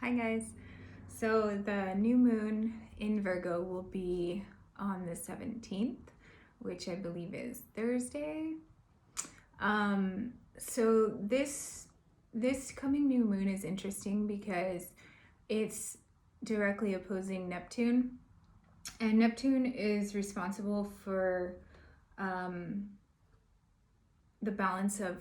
Hi guys. So the new moon in Virgo will be on the 17th, which I believe is Thursday. So this coming new moon is interesting because it's directly opposing Neptune, and Neptune is responsible for um, the balance of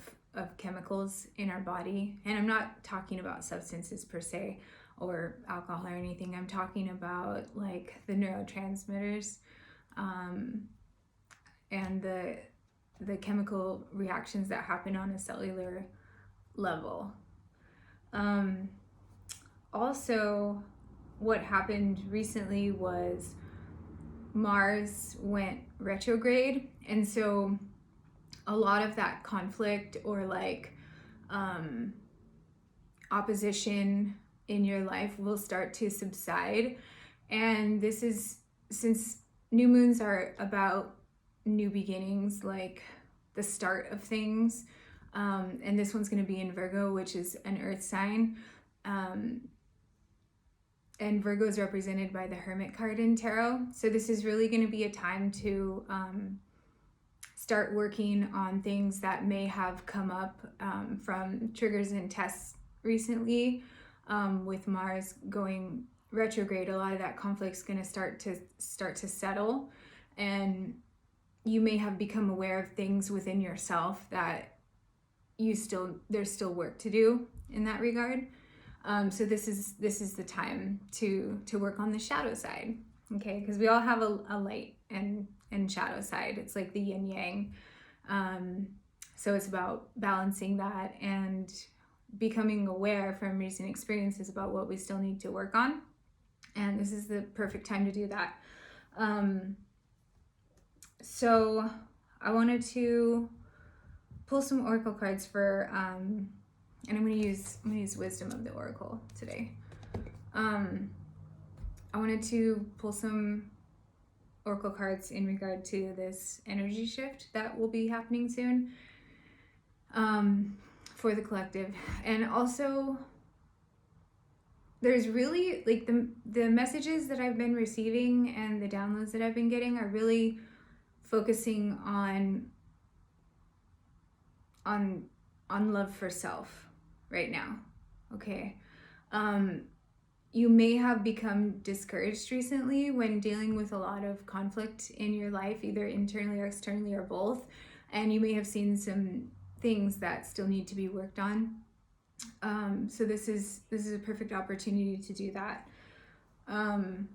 chemicals in our body. And I'm not talking about substances per se or alcohol or anything. I'm talking about like the neurotransmitters, um, and the chemical reactions that happen on a cellular level. Um, Also, what happened recently was Mars went retrograde, and so a lot of that conflict or um, opposition in your life will start to subside. And this is since new moons are about new beginnings, like the start of things. And this one's going to be in Virgo, which is an earth sign. Um, and Virgo is represented by the Hermit card in tarot. So this is really going to be a time to start working on things that may have come up from triggers and tests recently. With Mars going retrograde, a lot of that conflict's going to start to settle, and you may have become aware of things within yourself that there's still work to do in that regard. So this is the time to work on the shadow side, okay? Because we all have a light and shadow side. It's like the yin yang. So it's about balancing that and becoming aware from recent experiences about what we still need to work on. And this is the perfect time to do that. So I wanted to pull some oracle cards for and I'm gonna use wisdom of the oracle today. I wanted to pull some oracle cards in regard to this energy shift that will be happening soon, for the collective. And also, there's really like the messages that I've been receiving and the downloads that I've been getting are really focusing on love for self right now. Okay. You may have become discouraged recently when dealing with a lot of conflict in your life, either internally or externally or both, and you may have seen some things that still need to be worked on. So this is a perfect opportunity to do that. In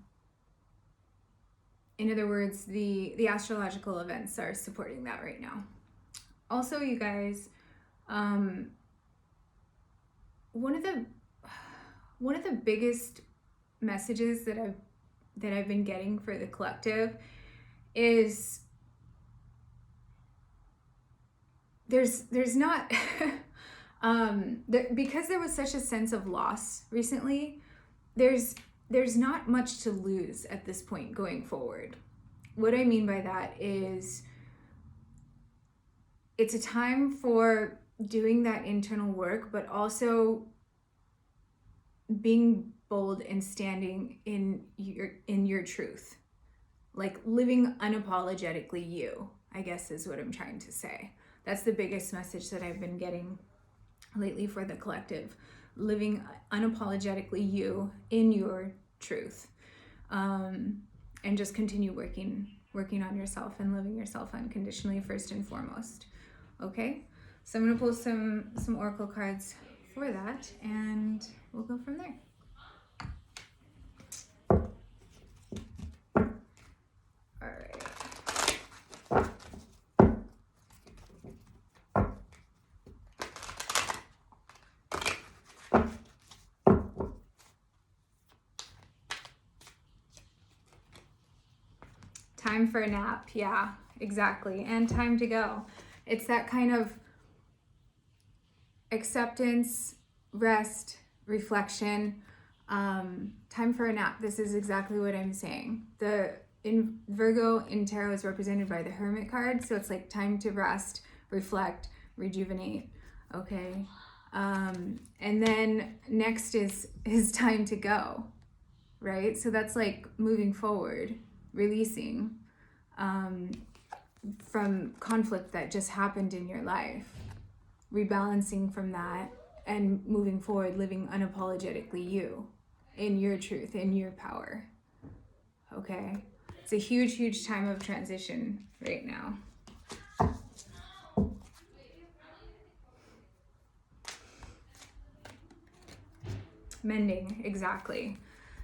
other words, the astrological events are supporting that right now. Also, you guys, one of the biggest messages that I've been getting for the collective is there's not because there was such a sense of loss recently, there's not much to lose at this point going forward. What I mean by that is it's a time for doing that internal work, but also being bold and standing in your truth, like living unapologetically you, I guess is what I'm trying to say. That's the biggest message that I've been getting lately for the collective: living unapologetically you in your truth, and just continue working on yourself and living yourself unconditionally first and foremost. Okay, so I'm going to pull some oracle cards for that, and we'll go from there. All right. Time for a nap. Yeah, exactly. And time to go. It's that kind of acceptance, rest, reflection. Time for a nap. This is exactly what I'm saying. In Virgo in tarot is represented by the Hermit card, so it's like time to rest, reflect, rejuvenate. Okay. And then next is time to go, right? So that's like moving forward, releasing from conflict that just happened in your life, rebalancing from that, and moving forward, living unapologetically you, in your truth, in your power. Okay? It's a huge, huge time of transition right now. Mending, exactly.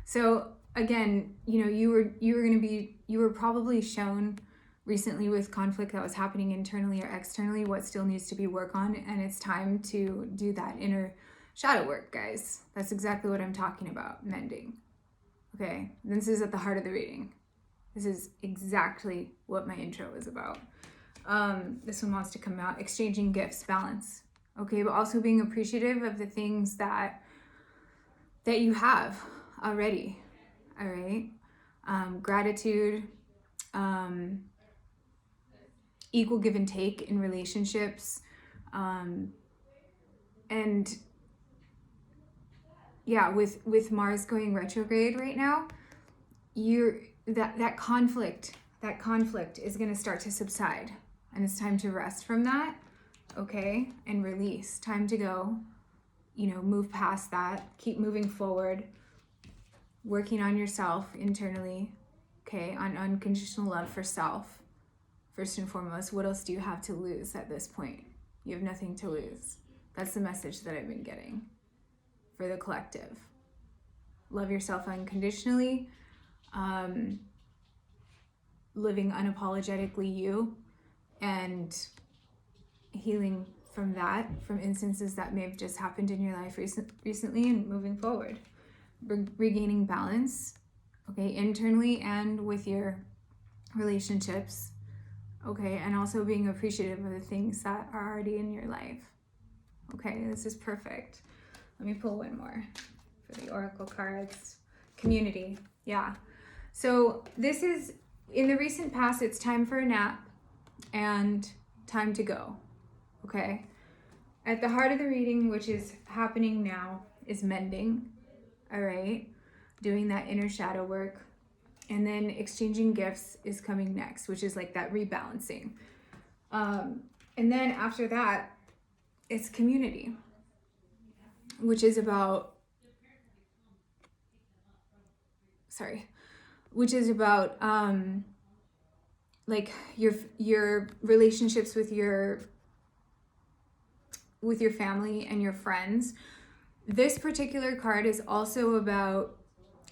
So again, you know, you were probably shown recently with conflict that was happening internally or externally what still needs to be worked on, and it's time to do that inner shadow work, guys. That's exactly what I'm talking about, mending. Okay, this is at the heart of the reading. This is exactly what my intro is about. This one wants to come out, exchanging gifts, balance. Okay, but also being appreciative of the things that you have already. All right, gratitude, equal give and take in relationships, and yeah, with Mars going retrograde right now, that conflict is going to start to subside, and it's time to rest from that, okay, and release. Time to go, you know, move past that, keep moving forward, working on yourself internally, okay, on unconditional love for self. First and foremost, what else do you have to lose at this point? You have nothing to lose. That's the message that I've been getting for the collective. Love yourself unconditionally, living unapologetically you, and healing from that, from instances that may have just happened in your life recently, and moving forward. Regaining balance, okay, internally and with your relationships, okay, and also being appreciative of the things that are already in your life. Okay, this is perfect. Let me pull one more for the oracle cards. Community, yeah. So this is, in the recent past, it's time for a nap and time to go, okay? At the heart of the reading, which is happening now, is mending, all right? Doing that inner shadow work. And then exchanging gifts is coming next, which is like that rebalancing. And then after that, it's community, which is about, like your relationships with your family and your friends. This particular card is also about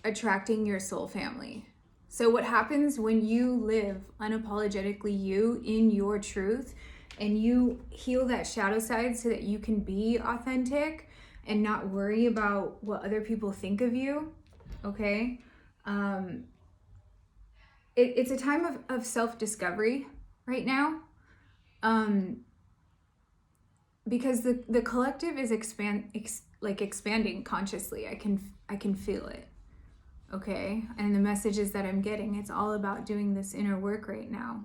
attracting your soul family. So what happens when you live unapologetically you in your truth, and you heal that shadow side so that you can be authentic and not worry about what other people think of you, okay? It's a time of self-discovery right now, because the collective is expanding consciously. I can feel it, okay? And the messages that I'm getting, it's all about doing this inner work right now.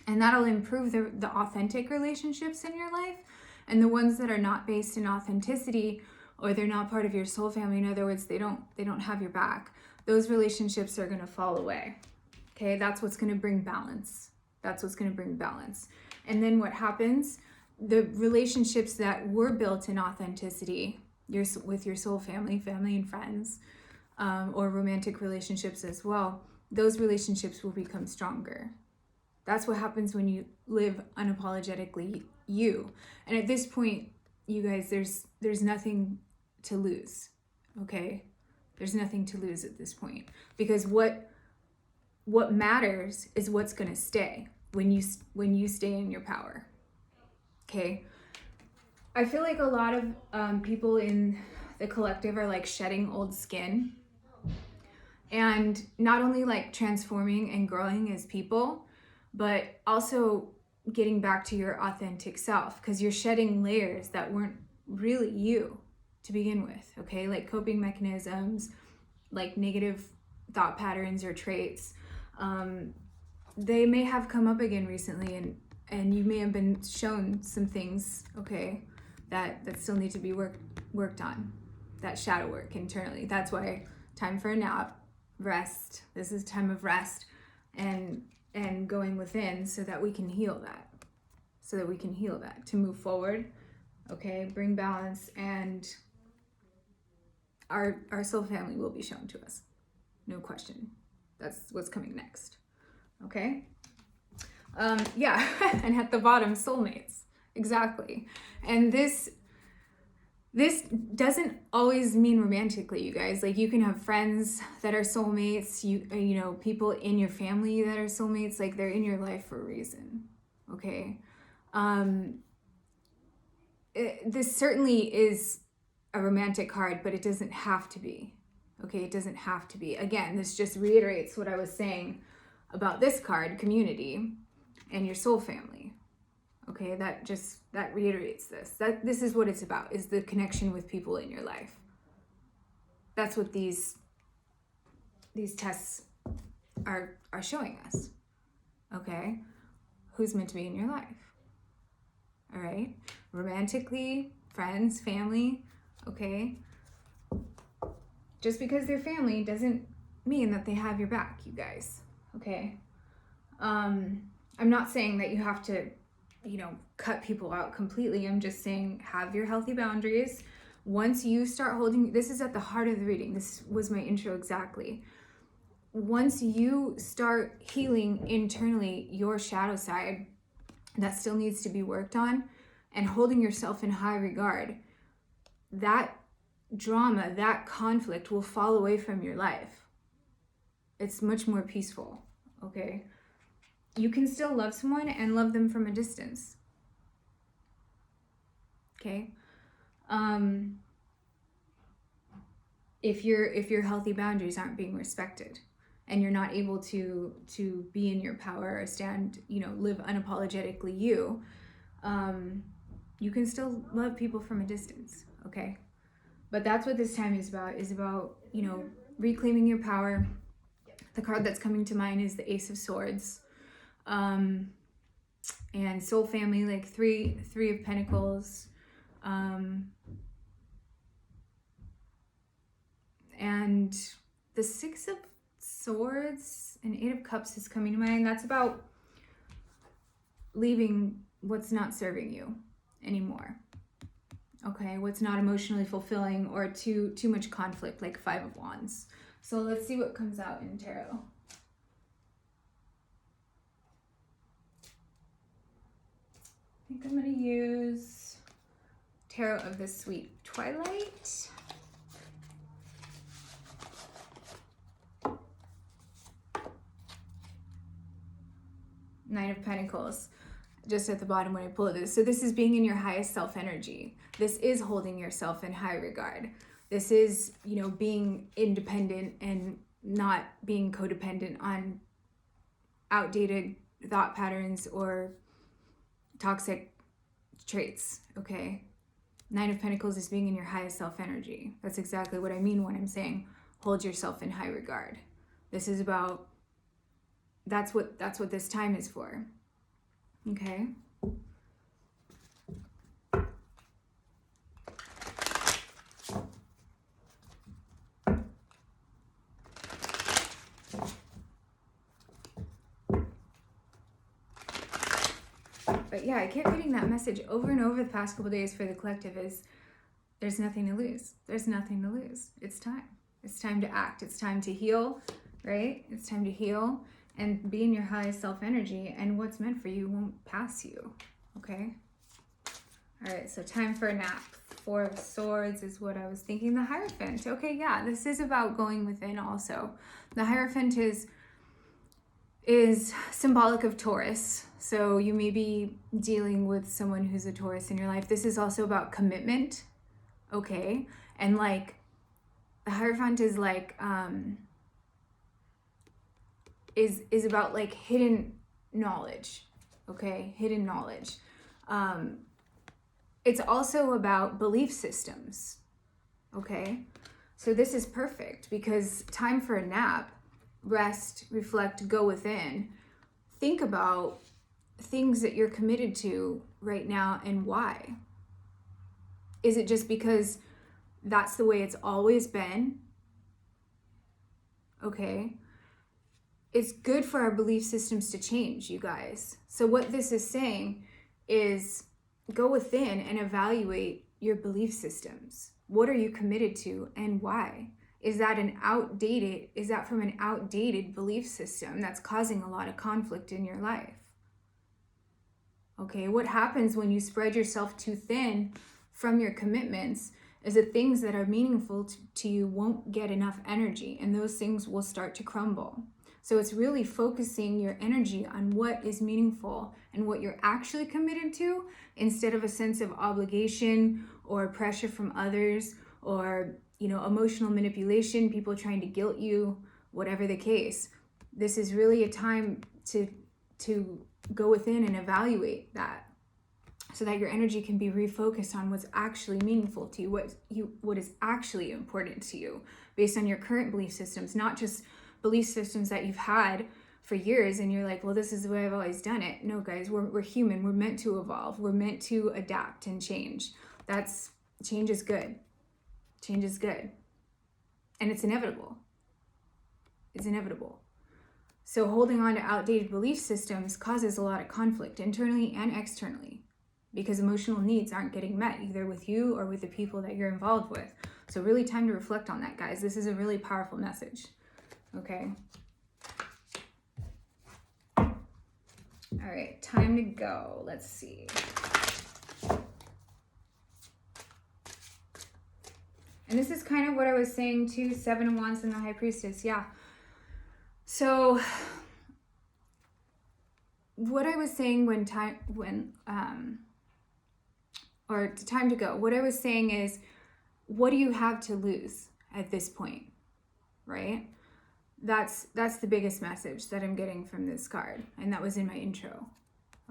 And that'll improve the authentic relationships in your life, and the ones that are not based in authenticity, or they're not part of your soul family. In other words, they don't have your back. Those relationships are going to fall away. Okay, that's what's going to bring balance. That's what's going to bring balance. And then what happens? The relationships that were built in authenticity, with your soul family and friends, or romantic relationships as well, those relationships will become stronger. That's what happens when you live unapologetically you. And at this point, you guys, there's nothing to lose, okay? There's nothing to lose at this point, because what matters is what's going to stay when you stay in your power, okay? I feel like a lot of people in the collective are like shedding old skin, and not only like transforming and growing as people, but also getting back to your authentic self, because you're shedding layers that weren't really you to begin with, okay? Like coping mechanisms, like negative thought patterns or traits. They may have come up again recently, and you may have been shown some things, okay? that still need to be worked on, that shadow work internally. That's why time for a nap, rest. This is time of rest and going within so that we can heal that. To move forward, okay? Bring balance, and our soul family will be shown to us. No question. That's what's coming next. Okay? Yeah, and at the bottom, soulmates. Exactly. And this doesn't always mean romantically, you guys. Like, you can have friends that are soulmates, you know, people in your family that are soulmates, like they're in your life for a reason. Okay? This certainly is a romantic card, but it doesn't have to be. Okay, it doesn't have to be. Again, this just reiterates what I was saying about this card, community, and your soul family. Okay, that reiterates this. This is what it's about, is the connection with people in your life. That's what these tests are showing us. Okay? Who's meant to be in your life? All right? Romantically, friends, family, okay? Just because they're family doesn't mean that they have your back, you guys. Okay? I'm not saying that you have to, you know, cut people out completely. I'm just saying have your healthy boundaries. Once you start holding, this is at the heart of the reading. This was my intro exactly. Once you start healing internally your shadow side that still needs to be worked on, and holding yourself in high regard, that drama, that conflict will fall away from your life. It's much more peaceful, okay? You can still love someone and love them from a distance. Okay? If your healthy boundaries aren't being respected, and you're not able to be in your power or stand, you know, live unapologetically you can still love people from a distance, okay? But that's what this time is about, you know, reclaiming your power. The card that's coming to mind is the Ace of Swords. And soul family, like three of Pentacles. And the Six of Swords and Eight of Cups is coming to mind. That's about leaving what's not serving you anymore. Okay, what's not emotionally fulfilling or too much conflict, like Five of Wands. So let's see what comes out in tarot. I think I'm going to use Tarot of the Sweet Twilight. Nine of Pentacles, just at the bottom when I pull this. So this is being in your highest self energy. This is holding yourself in high regard. This is, you know, being independent and not being codependent on outdated thought patterns or toxic traits, okay? Nine of Pentacles is being in your highest self energy. That's exactly what I mean when I'm saying hold yourself in high regard. This is about, that's what this time is for, okay? But yeah, I kept getting that message over and over the past couple days for the collective is there's nothing to lose. There's nothing to lose. It's time. It's time to act. It's time to heal, right? It's time to heal and be in your highest self energy, and what's meant for you won't pass you, okay? All right, so time for a nap. Four of Swords is what I was thinking. The Hierophant. Okay, yeah, this is about going within also. The Hierophant is symbolic of Taurus. So you may be dealing with someone who's a Taurus in your life. This is also about commitment, okay? And like, the Hierophant is like, is about like hidden knowledge, okay? Hidden knowledge. It's also about belief systems, okay? So this is perfect because time for a nap, rest, reflect, go within. Think about things that you're committed to right now and why. Is it just because that's the way it's always been? Okay. It's good for our belief systems to change, you guys. So what this is saying is go within and evaluate your belief systems. What are you committed to and why? Is that from an outdated belief system that's causing a lot of conflict in your life? Okay, what happens when you spread yourself too thin from your commitments is that things that are meaningful to you won't get enough energy, and those things will start to crumble. So it's really focusing your energy on what is meaningful and what you're actually committed to, instead of a sense of obligation or pressure from others, or emotional manipulation, people trying to guilt you, whatever the case. This is really a time to go within and evaluate that, so that your energy can be refocused on what's actually meaningful to you, what is actually important to you, based on your current belief systems, not just belief systems that you've had for years and you're like, well, this is the way I've always done it. No, guys, we're human. We're meant to evolve. We're meant to adapt and change. Change is good. Change is good. And it's inevitable. It's inevitable. So holding on to outdated belief systems causes a lot of conflict internally and externally, because emotional needs aren't getting met, either with you or with the people that you're involved with. So really time to reflect on that, guys. This is a really powerful message. Okay. All right, time to go. Let's see. And this is kind of what I was saying too, 7 of Wands and the High Priestess. Yeah. So what I was saying time to go, what I was saying is, what do you have to lose at this point, right? That's the biggest message that I'm getting from this card, and that was in my intro.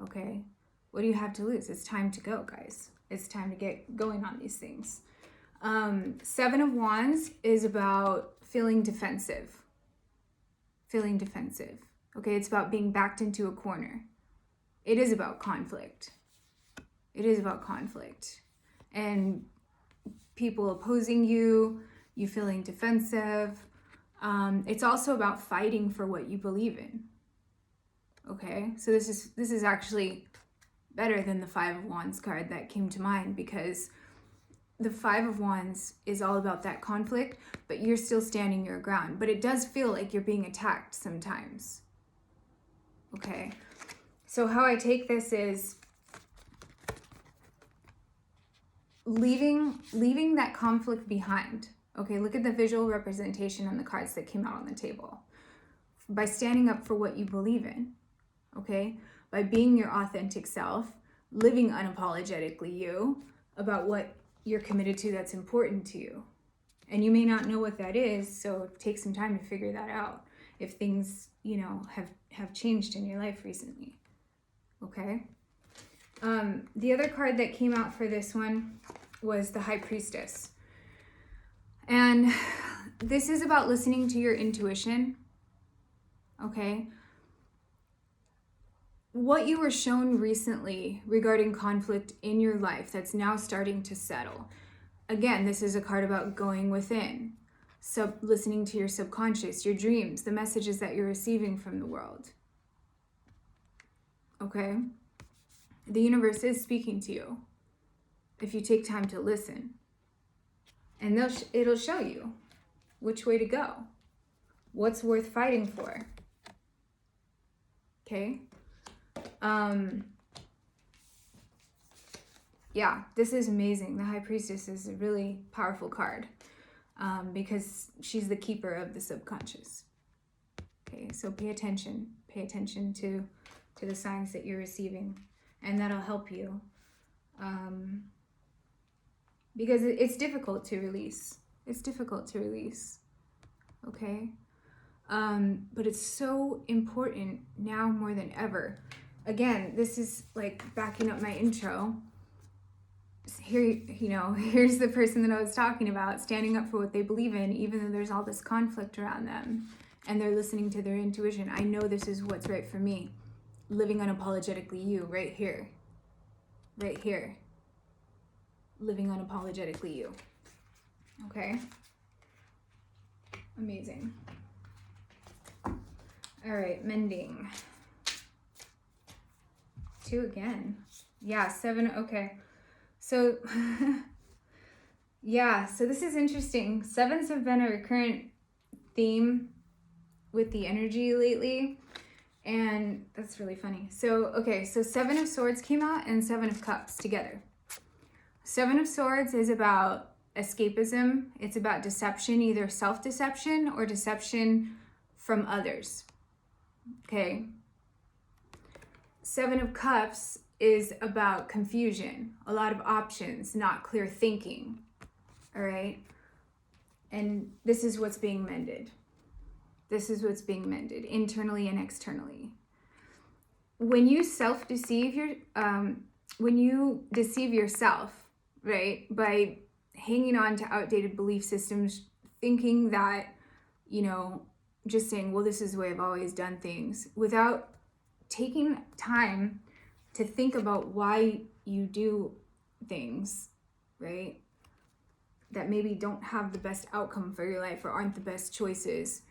Okay, what do you have to lose? It's time to go, guys. It's time to get going on these things. 7 of Wands is about feeling defensive. Okay, it's about being backed into a corner. It is about conflict. And people opposing you, you feeling defensive. It's also about fighting for what you believe in. Okay, so this is actually better than the 5 of Wands card that came to mind, because the 5 of Wands is all about that conflict, but you're still standing your ground. But it does feel like you're being attacked sometimes. Okay, so how I take this is leaving that conflict behind. Okay, look at the visual representation on the cards that came out on the table. By standing up for what you believe in, okay? By being your authentic self, living unapologetically you, about what you're committed to that's important to you. And you may not know what that is, so take some time to figure that out if things, have changed in your life recently, okay? The other card that came out for this one was the High Priestess. And this is about listening to your intuition, okay? What you were shown recently regarding conflict in your life that's now starting to settle. Again, this is a card about going within, listening to your subconscious, your dreams, the messages that you're receiving from the world. Okay? The universe is speaking to you if you take time to listen. And it'll show you which way to go, what's worth fighting for. Okay? Yeah, this is amazing. The High Priestess is a really powerful card, because she's the keeper of the subconscious. Okay, so pay attention to the signs that you're receiving, and that'll help you, because it's difficult to release. Okay? But it's so important now more than ever. Again, this is like backing up my intro. Here, here's the person that I was talking about, standing up for what they believe in, even though there's all this conflict around them, and they're listening to their intuition. I know this is what's right for me. Living unapologetically you, right here. living unapologetically you. Okay? Amazing. All right, mending. 2 again. Yeah, 7. Okay. So, yeah, so this is interesting. 7s have been a recurrent theme with the energy lately. And that's really funny. So, okay, so 7 of Swords came out and 7 of Cups together. 7 of Swords is about escapism. It's about deception, either self-deception or deception from others. Okay. 7 of Cups is about confusion, a lot of options, not clear thinking. All right. And this is what's being mended. This is what's being mended internally and externally. When you self-deceive when you deceive yourself, right, by hanging on to outdated belief systems, thinking that, just saying, well, this is the way I've always done things, without taking time to think about why you do things, right, that maybe don't have the best outcome for your life or aren't the best choices,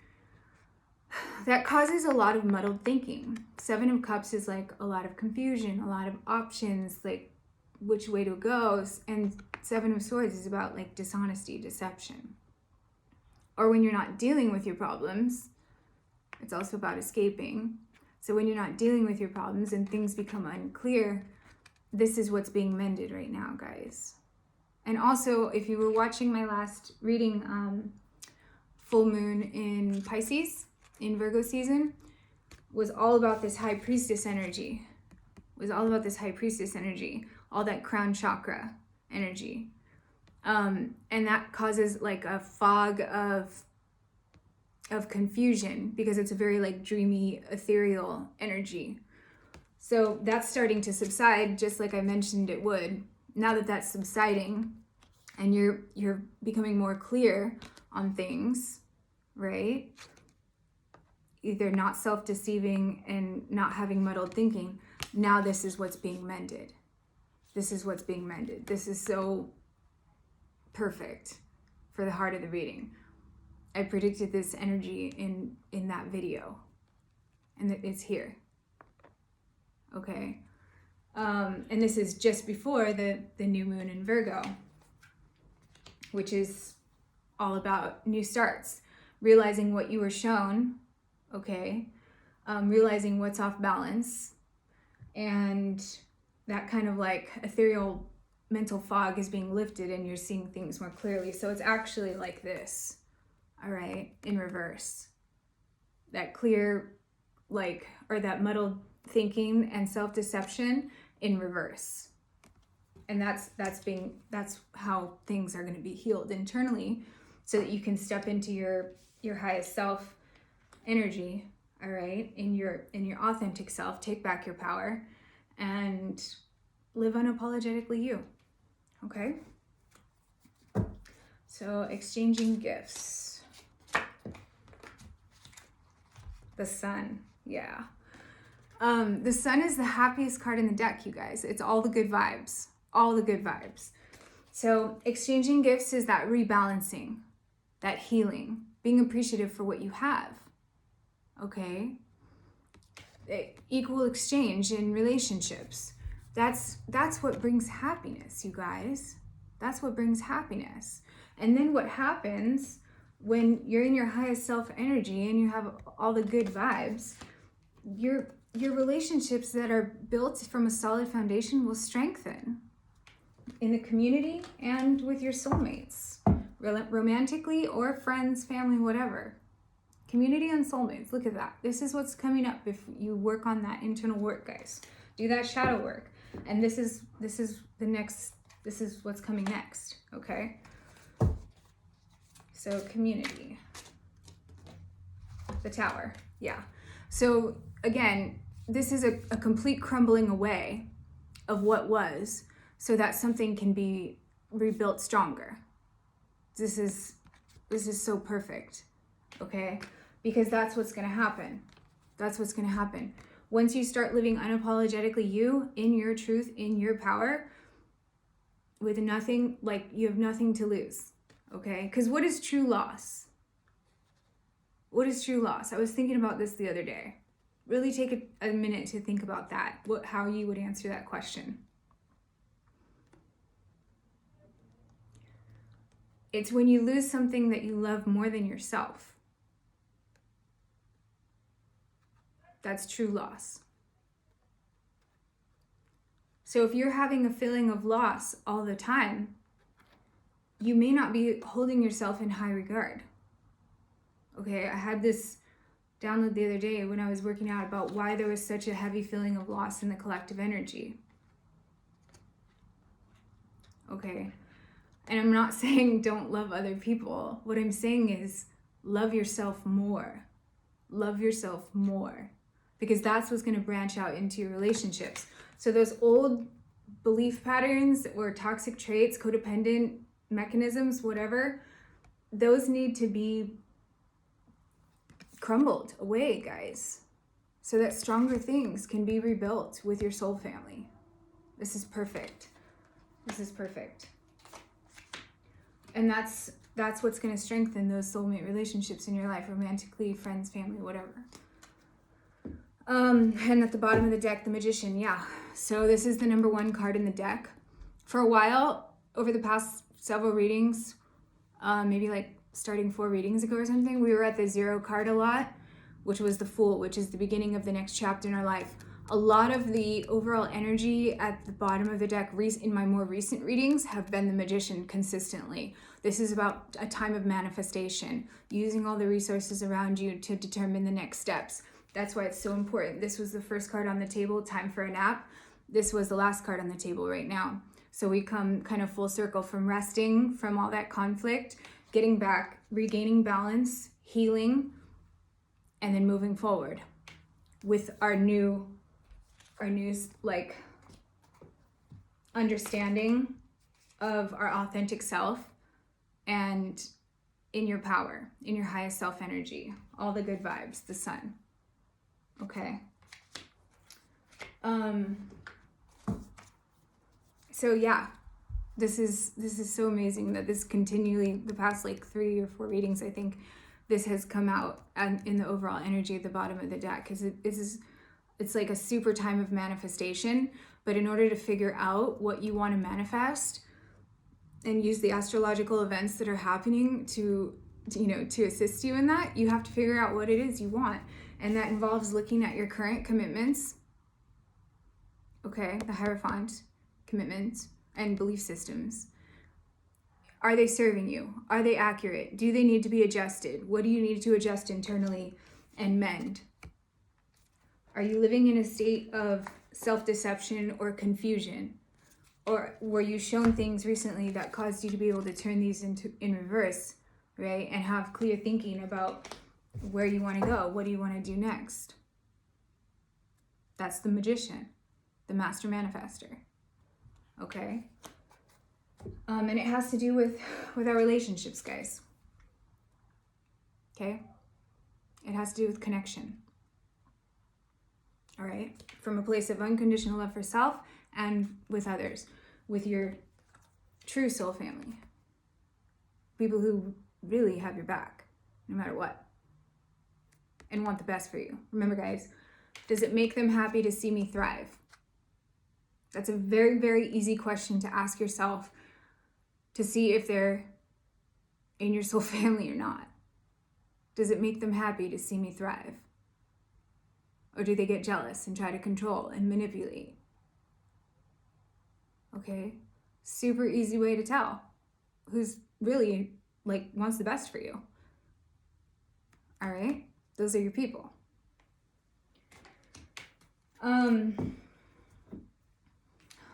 that causes a lot of muddled thinking. 7 of Cups is like a lot of confusion, a lot of options, like which way to go. And 7 of Swords is about like dishonesty, deception. Or when you're not dealing with your problems, it's also about escaping. So when you're not dealing with your problems and things become unclear, this is what's being mended right now, guys. And also, if you were watching my last reading, full moon in Pisces, in Virgo season, was all about this high priestess energy. All that crown chakra energy. And that causes like a fog of confusion because it's a very like dreamy, ethereal energy. So that's starting to subside, just like I mentioned it would. Now that that's subsiding and you're becoming more clear on things, right? Either not self-deceiving and not having muddled thinking. Now this is what's being mended. This is so perfect for the heart of the reading. I predicted this energy in that video, and it's here. Okay. And this is just before the new moon in Virgo, which is all about new starts, realizing what you were shown, okay, realizing what's off balance, and that kind of like ethereal mental fog is being lifted and you're seeing things more clearly. So it's actually like this, all right, in reverse. That clear, like, or that muddled thinking and self-deception in reverse. And that's how things are going to be healed internally, so that you can step into your highest self energy, all right, in your authentic self, take back your power and live unapologetically you. Okay? So exchanging gifts. The Sun, yeah. The Sun is the happiest card in the deck, you guys. It's all the good vibes. So exchanging gifts is that rebalancing, that healing, being appreciative for what you have, okay? Equal exchange in relationships. That's what brings happiness, you guys. That's what brings happiness. And then what happens when you're in your highest self energy and you have all the good vibes, your relationships that are built from a solid foundation will strengthen in the community and with your soulmates, romantically or friends, family, whatever. Community and soulmates, look at that. This is what's coming up if you work on that internal work, guys. Do that shadow work. And this is what's coming next, okay? So community. The Tower, yeah. So again, this is a complete crumbling away of what was, so that something can be rebuilt stronger. This is so perfect, okay? Because that's what's gonna happen. Once you start living unapologetically you, in your truth, in your power, with nothing, like you have nothing to lose, okay? Because what is true loss? What is true loss? I was thinking about this the other day. Really take a minute to think about that, how you would answer that question. It's when you lose something that you love more than yourself. That's true loss. So if you're having a feeling of loss all the time, you may not be holding yourself in high regard. Okay, I had this download the other day when I was working out about why there was such a heavy feeling of loss in the collective energy. Okay, and I'm not saying don't love other people. What I'm saying is love yourself more. Love yourself more. Because that's what's going to branch out into your relationships. So those old belief patterns or toxic traits, codependent mechanisms, whatever, those need to be crumbled away, guys, so that stronger things can be rebuilt with your soul family. This is perfect. This is perfect. And that's what's going to strengthen those soulmate relationships in your life, romantically, friends, family, whatever. And at the bottom of the deck, the Magician. Yeah. So this is the number one card in the deck. For a while, over the past several readings, maybe like starting 4 readings ago or something, we were at the 0 card a lot, which was the Fool, which is the beginning of the next chapter in our life. A lot of the overall energy at the bottom of the deck in my more recent readings have been the Magician consistently. This is about a time of manifestation, using all the resources around you to determine the next steps. That's why it's so important. This was the first card on the table, time for a nap. This was the last card on the table right now. So we come kind of full circle from resting from all that conflict, getting back, regaining balance, healing, and then moving forward with our new like understanding of our authentic self and in your power, in your highest self energy, all the good vibes, the sun. Okay. So yeah, this is so amazing that this continually, the past like 3 or 4 readings, I think this has come out in the overall energy at the bottom of the deck, because it's like a super time of manifestation. But in order to figure out what you want to manifest and use the astrological events that are happening to assist you in that, you have to figure out what it is you want. And that involves looking at your current commitments, okay, the Hierophant commitments and belief systems. Are they serving you? Are they accurate? Do they need to be adjusted? What do you need to adjust internally and mend? Are you living in a state of self-deception or confusion? Or were you shown things recently that caused you to be able to turn these in reverse, right? And have clear thinking about where you want to go. What do you want to do next? That's the Magician, the Master Manifester. Okay? And it has to do with our relationships, guys. Okay? It has to do with connection. All right? From a place of unconditional love for self and with others, with your true soul family. People who really have your back, no matter what, and want the best for you. Remember, guys, does it make them happy to see me thrive? That's a very, very easy question to ask yourself to see if they're in your soul family or not. Does it make them happy to see me thrive? Or do they get jealous and try to control and manipulate? Okay, super easy way to tell who's really wants the best for you. All right, those are your people.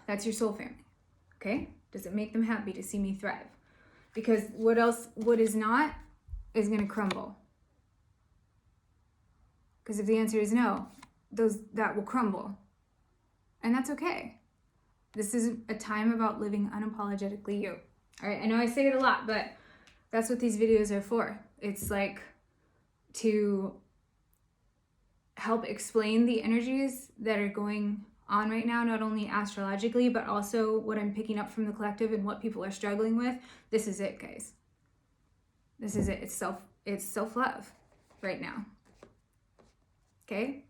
That's your soul family. Okay, does it make them happy to see me thrive? Because what is not is going to crumble. Because if the answer is no, that will crumble, and that's okay. This is a time about living unapologetically you. All right, I know I say it a lot, but that's what these videos are for. It's like to help explain the energies that are going on right now, not only astrologically, but also what I'm picking up from the collective and what people are struggling with. This is it, guys. This is it. It's self-love right now. Okay?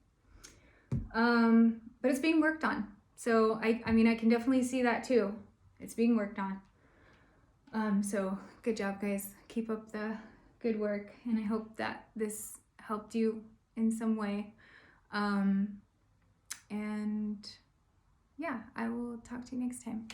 But it's being worked on. So I mean, I can definitely see that too. It's being worked on. So good job, guys. Keep up the good work, and I hope that this helped you in some way. And yeah, I will talk to you next time.